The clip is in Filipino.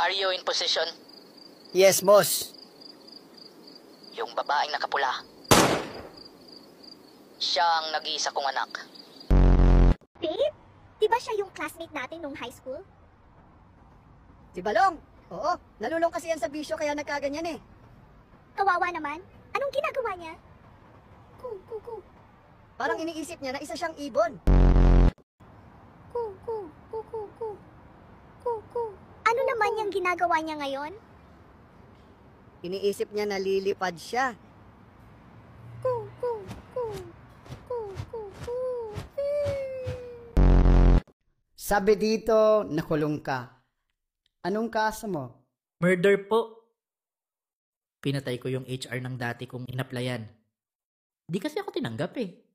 Are you in position? Yes, boss. Yung babaeng nakapula. Siya ang nag-iisa kong anak. Babe? Di ba siya yung classmate natin nung high school? Si Balong? Oo, nalulong kasi yan sa bisyo kaya nagkaganyan eh. Kawawa naman. Anong ginagawa niya? Parang iniisip niya na isa siyang ibon. Ano naman yung ginagawa niya ngayon? Iniisip niya na lilipad siya. Sabi dito, nakulong ka. Anong kaso mo? Murder po. Pinatay ko yung HR ng dati kong inaplayan. Di kasi ako tinanggap eh.